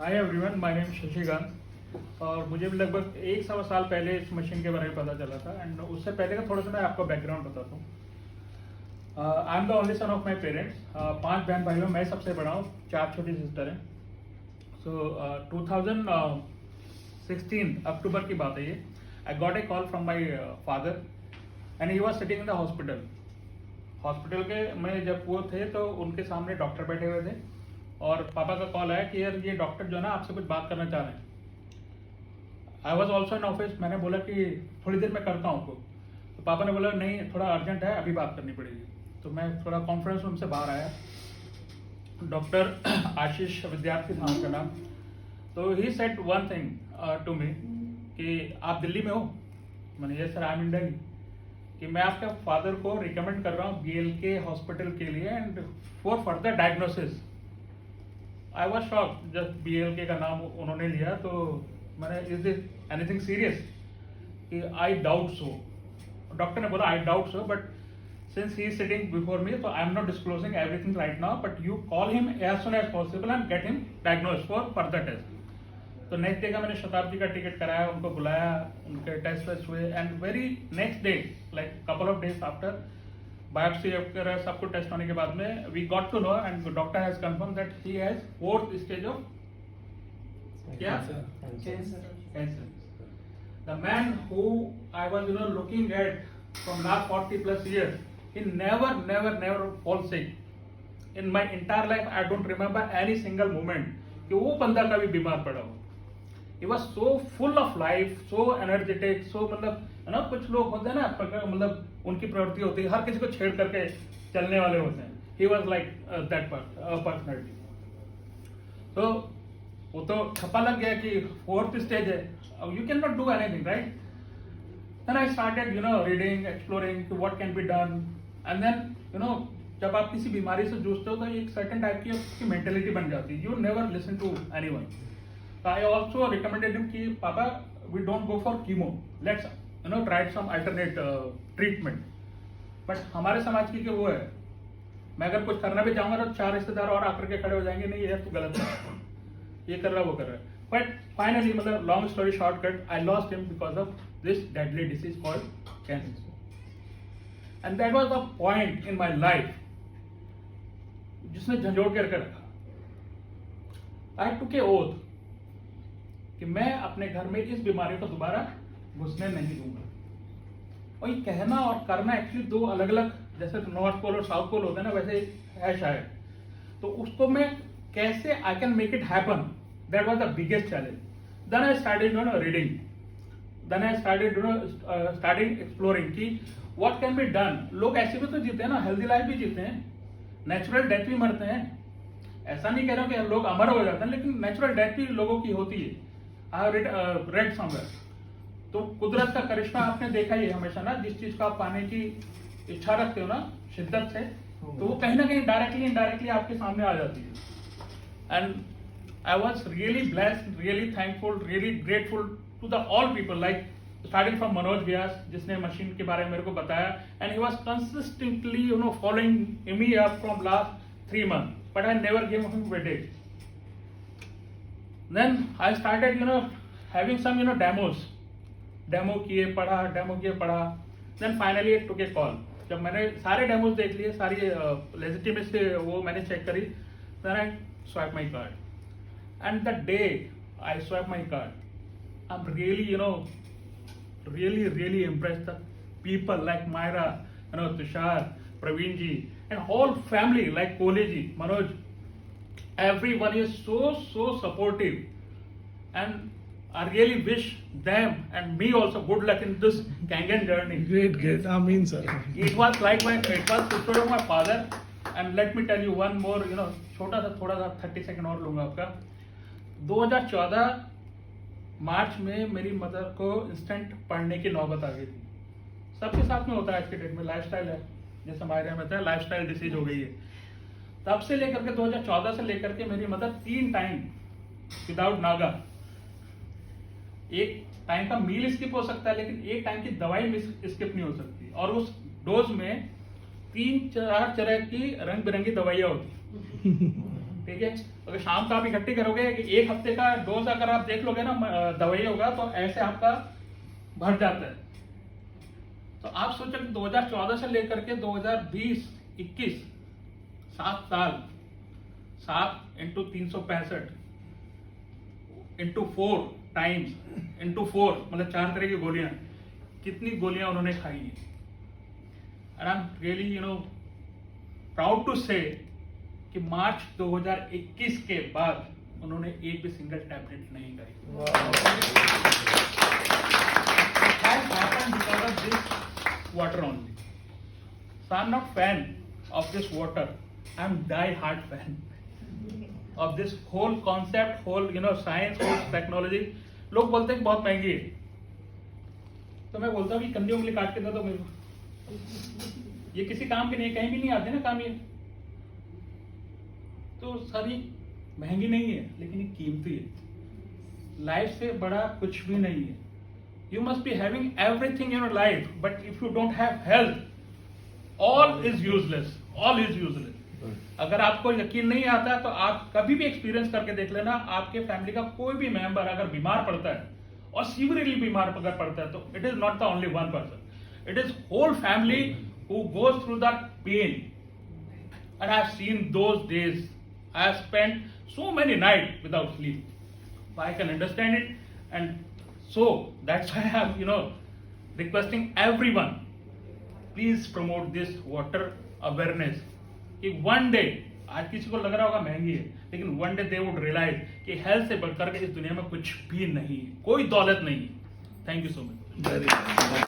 Hi everyone, my name Shashikant. और मुझे भी लगभग 1 सवा साल पहले इस मशीन के बारे में पता चला था। एंड उससे पहले का थोड़ा सा मैं आपको बैकग्राउंड बताता हूँ। I am the only son of my parents. 5 बहन भाई में मैं सबसे बड़ा हूँ, 4 छोटी सिस्टर हैं। सो 2016 अक्टूबर की बात है ये। I got a call from my father and he was sitting in the hospital के में जब वो थे तो उनके सामने डॉक्टर बैठे हुए थे और पापा का कॉल आया कि यार ये डॉक्टर जो है ना आपसे कुछ बात करना चाह रहे हैं। I was also in office. मैंने बोला कि थोड़ी देर में करता हूँ आपको। तो पापा ने बोला नहीं, थोड़ा अर्जेंट है, अभी बात करनी पड़ेगी। तो मैं थोड़ा कॉन्फ्रेंस रूम से बाहर आया। डॉक्टर आशीष विद्यार्थी था उनका नाम। तो he said one thing to me कि आप दिल्ली में हो? मैंने ये sir I am in Delhi. कि मैं आपके फादर को रिकमेंड कर रहा हूँ BLK हॉस्पिटल के लिए and for further diagnosis. I was shock जब BLK का नाम उन्होंने लिया। तो मैंने इज दिस एनीथिंग सीरियस? कि आई डाउट सो। डॉक्टर ने बोला I doubt so, but since he is sitting before me तो I am not disclosing everything right now, but you call him as soon as possible and get him diagnose for further test. तो next day का मैंने शताब्दी का ticket कराया, उनको बुलाया, उनके test वेस्ट हुए and very next day like couple of days after biopsy वगैरह सब कुछ टेस्ट होने के बाद में we got to know and doctor has confirm that he has 4th stage of क्या cancer. The man who I was looking at from last 40+ years, he never fall sick in my entire life. I don't remember any single moment कि वो बंदा कभी बीमार पड़ा हो। He was so full of life, so energetic, so मतलब है ना, कुछ लोग होते हैं ना मतलब उनकी प्रवृत्ति होती है हर किसी को छेड़ करके चलने वाले होते हैं। He was like that personality. तो वो तो छप्पा लग गया कि 4th स्टेज है, अब you cannot do anything, right? Then I started reading, exploring what can be done, and then जब आप किसी बीमारी से जूझते हो तो एक सर्टेन टाइप की मेंटेलिटी बन जाती है। You never listen to anyone. I also recommended him कि पापा we don't go for chemo, let's try some alternate treatment. But हमारे समाज की वो है, मैं अगर कुछ करना भी चाहूंगा तो 4 रिश्तेदार और आकर के खड़े हो जाएंगे, नहीं ये तू गलत है, ये कर रहा वो कर रहा है। But finally मतलब long story shortcut, I lost him because of this deadly disease called cancer. And that was the point in my life जिसने झंझोड़ के रखा। I took a oath कि मैं अपने घर में इस बीमारी को दोबारा घुसने नहीं दूंगा। और ये कहना और करना एक्चुअली 2 अलग अलग, जैसे नॉर्थ पोल और साउथ पोल होते हैं ना, वैसे है शायद। तो उसको मैं कैसे I can make it happen, that was the biggest challenge. Then I started reading, then I started exploring कि व्हाट कैन बी डन। लोग ऐसे भी तो जीते हैं ना, हेल्दी लाइफ भी जीते हैं, नेचुरल डेथ भी मरते हैं। ऐसा नहीं कह रहा कि लोग अमर हो जाते हैं, लेकिन नेचुरल डेथ भी लोगों की होती है। I have read somewhere. तो कुदरत का करिश्मा आपने देखा ही है हमेशा ना, जिस चीज को आप पाने की इच्छा रखते हो ना शिद्दत से, तो वो कहीं ना कहीं डायरेक्टली इनडायरेक्टली आपके सामने आ जाती है। And I was really blessed, really thankful, really grateful to the all people, like starting from Manoj Vyas जिसने मशीन के बारे में मेरे को बताया, and he was consistently following me up from last 3 months, but I never give him weightage. Then I started having some demos, demo किए पढ़ा। Then finally it took a call. जब मैंने सारे डेमोज देख लिए, सारी लेजिटिमेसी वो मैंने चेक करी, then I swipe my card. And the day I swipe my card, I'm really impressed. The people like Myra, Tushar, Praveen ji, and whole family like Kole ji, Manoj, everyone is so supportive, and I really wish them and me also good luck in this Kangen journey. Great. Amen, sir. It was the story of my father, and let me tell you one more, छोटा सा थोड़ा सा 30 second और लूंगा आपका। 2014 मार्च में मेरी mother को इंस्टेंट पढ़ने की नौबत आ गई थी। सबके साथ में होता है आज के डेट में, लाइफस्टाइल है, जैसे हमारे यहाँ में लाइफस्टाइल डिसीज हो गई है। तब से लेकर के 2014 से लेकर के मेरी मदर 3 टाइम विदाउट नागा, एक टाइम का मील स्किप हो सकता है लेकिन एक टाइम की दवाई स्किप नहीं हो सकती, और उस डोज में 3-4 तरह की रंग बिरंगी दवाइयां होती। ठीक है। अगर शाम का आप इकट्ठी करोगे कि एक हफ्ते का डोज अगर आप देख लोगे ना दवाई होगा तो ऐसे आपका भर जाता है। तो आप सोचो कि 2014 से लेकर के 2020-21 7 साल, 7 इंटू 365 इंटू 4 टाइम्स इंटू 4 मतलब 4 तरह की गोलियां, कितनी गोलियां उन्होंने खाई है। And I am really proud to say कि मार्च 2021 के बाद उन्होंने एक भी सिंगल टैबलेट नहीं खाई। Because of this water only. So I'm not fan of this water. I'm die-hard fan of this whole concept, whole science, whole technology. लोग बोलते हैं बहुत महंगी है, तो मैं बोलता हूँ कि कंधी उंगली काट के दे दो मेरे को, ये किसी काम के नहीं, कहीं भी नहीं आते ना काम ये। तो सारी महंगी नहीं है लेकिन ये कीमती है। लाइफ से बड़ा कुछ भी नहीं है। You must be having everything in your life, but if you don't have health, all is useless. All is useless. अगर आपको यकीन नहीं आता तो आप कभी भी एक्सपीरियंस करके देख लेना, आपके फैमिली का कोई भी मेंबर अगर बीमार पड़ता है और सीवियरली बीमार अगर पड़ता है तो it is not the only one person, it is whole family who goes through that pain. And I have seen those days, I have spent so many nights without sleep. So I can understand it, and so that's why I am requesting everyone, please promote this water awareness. कि one day, आज किसी को लग रहा होगा महंगी है, लेकिन one day they would realize कि हेल्थ से बढ़कर के इस दुनिया में कुछ भी नहीं, कोई दौलत नहीं। Thank you so much.